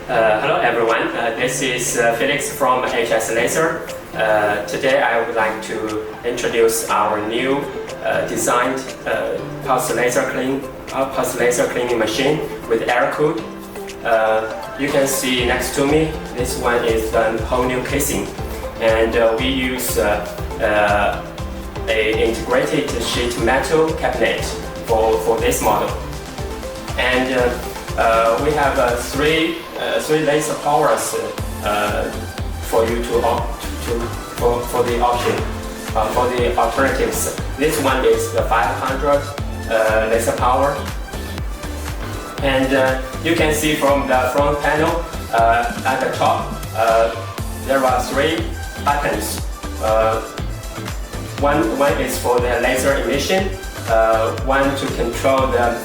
Hello everyone, this is Felix from HS Laser. Today I would like to introduce our new designed pulse laser cleaning machine with air cooled. You can see next to me, this one is a whole new casing, and we use a integrated sheet metal cabinet for this model. And we have three laser powers for you for the option for the alternatives. This one is the 500 laser power, and you can see from the front panel at the top there are three buttons. One is for the laser emission, one to control the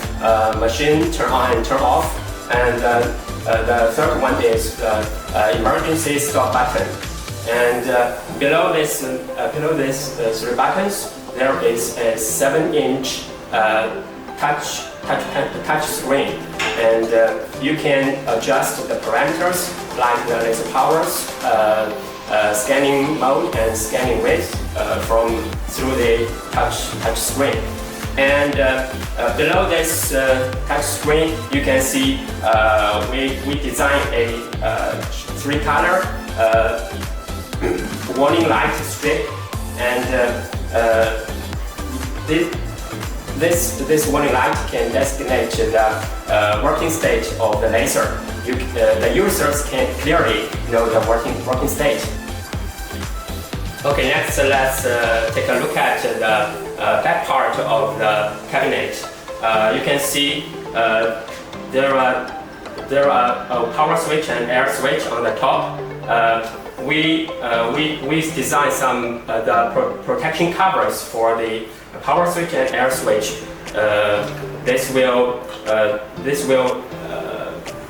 machine turn on and turn off, and the third one is the emergency stop button. And below this three buttons, there is a 7-inch touch screen, and you can adjust the parameters like the laser powers, scanning mode and scanning width through the touch screen. And below this touch screen, you can see we designed a three-color warning light strip, and this warning light can designate the working state of the laser. The users can clearly know the working state. Okay, next let's take a look at the back part of the cabinet. You can see there are a power switch and air switch on the top. We designed some the protection covers for the power switch and air switch. This will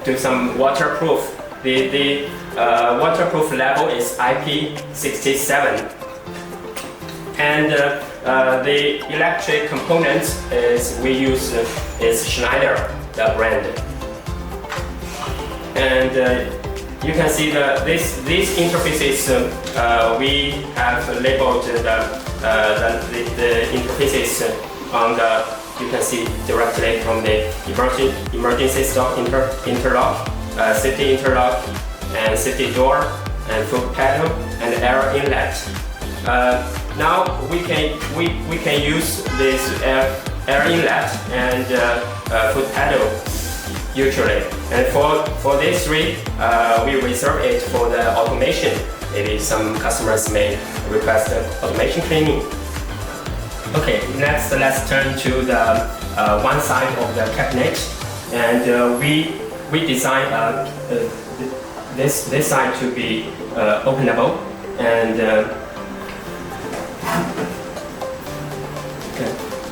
do some waterproof. The waterproof level is IP67, and the electric components we use is Schneider, the brand. And you can see these interfaces. We have labeled the interfaces on the. You can see directly from the emergency stop interlock, safety interlock, and safety door, and foot pedal, and air inlet. Now we can use this air inlet and foot pedal usually. And for these three, we reserve it for the automation. Maybe some customers may request automation cleaning. Okay, next let's turn to the one side of the cabinet, and we designed this side to be openable, and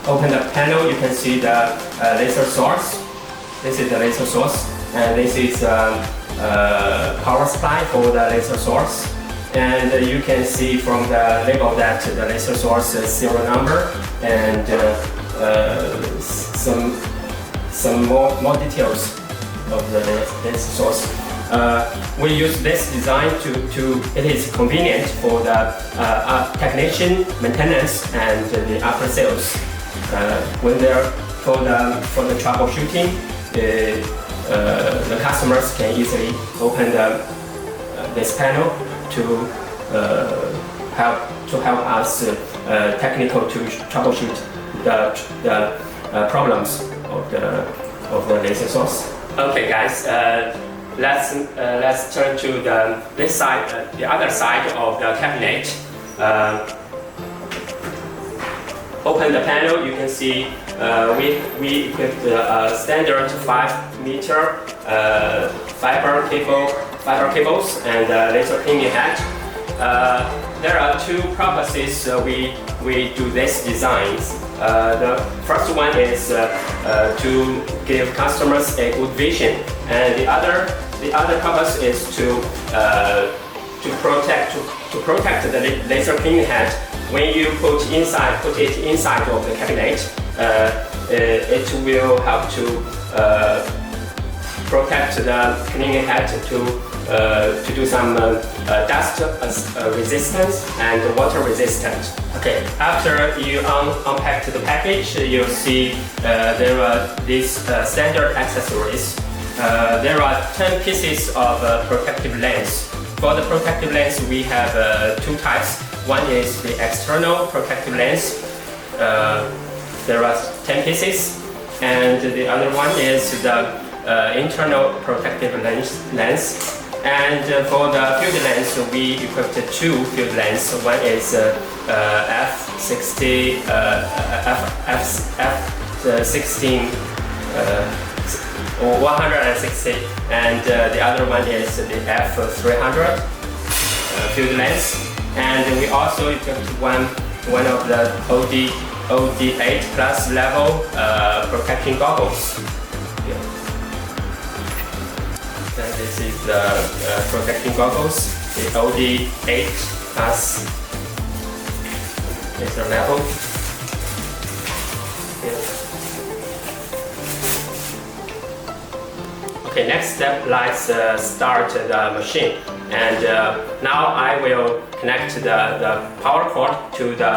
open the panel. You can see the laser source. This is the laser source, and this is power supply for the laser source. And you can see from the label that the laser source is serial number, and some more details of the laser source. We use this design it is convenient for the technician maintenance and the after sales. When they're for the troubleshooting, the customers can easily open this panel to help us technical to troubleshoot the problems of the laser source. Okay, guys, let's turn to this side, the other side of the cabinet. Open the panel. You can see we equipped a standard 5-meter fiber cables and laser cleaning head. There are two purposes we do this designs. The first one is to give customers a good vision, and the other purpose is to protect the laser cleaning head. When you put it inside of the cabinet, it will help to protect the cleaning head to do some dust resistance and water resistant. Okay, after you unpack the package, you'll see there are these standard accessories. There are 10 pieces of protective lens. For the protective lens, we have two types. One is the external protective lens. There are 10 pieces, and the other one is the internal protective lens. And for the field lens, we equipped two field lenses. One is f60, f16 or 160, and the other one is the f300 field lens. And we also equipped one of the OD8 plus level protecting goggles. And this is the protecting goggles, the OD8 plus laser level. Okay, next step, let's start the machine. And now I will connect the power cord to the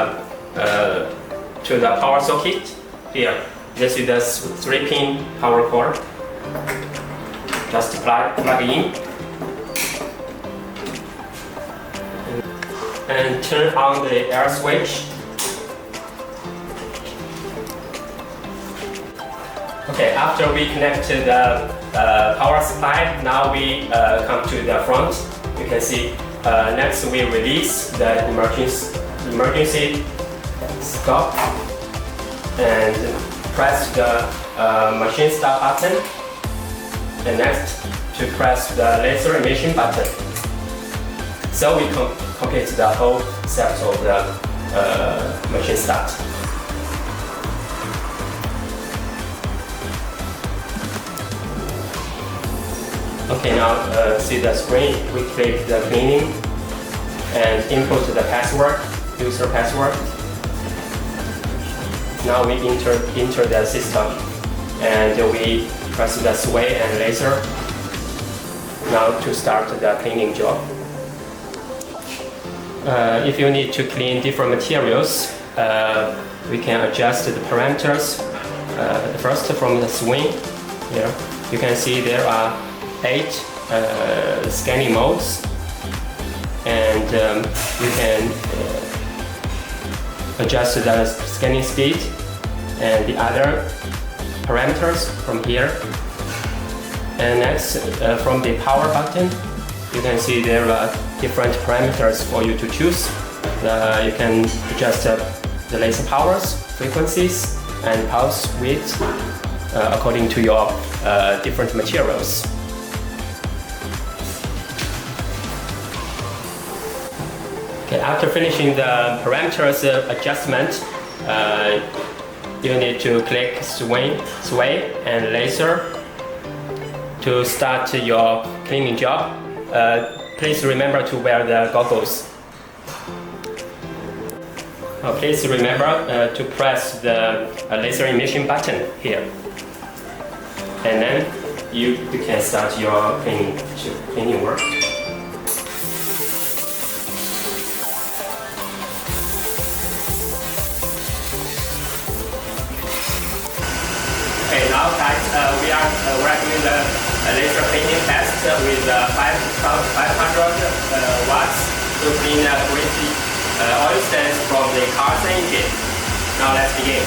power socket here. This is the 3-pin power cord. Just plug in and turn on the air switch. Okay, after we connect to the power supply, now we come to the front. You can see next we release the emergency stop and press the machine stop button. And next, to press the laser emission button. So we complete the whole steps of the machine start. Okay, now see the screen. We click the cleaning and input the password, user password. Now we enter the system and we press the sway and laser. Now to start the cleaning job. If you need to clean different materials, we can adjust the parameters. First, from the swing, here you can see there are 8 scanning modes, and you can adjust the scanning speed and the other parameters from here. And next, from the power button, you can see there are different parameters for you to choose. You can adjust the laser powers, frequencies, and pulse width according to your different materials. Okay, after finishing the parameters adjustment, you need to click sway and laser to start your cleaning job. Please remember to wear the goggles. Please remember to press the laser emission button here. And then you can start your cleaning work. Okay, now guys, we are doing the laser cleaning test with 500 watts to clean greasy oil stains from the car's engine. Now let's begin.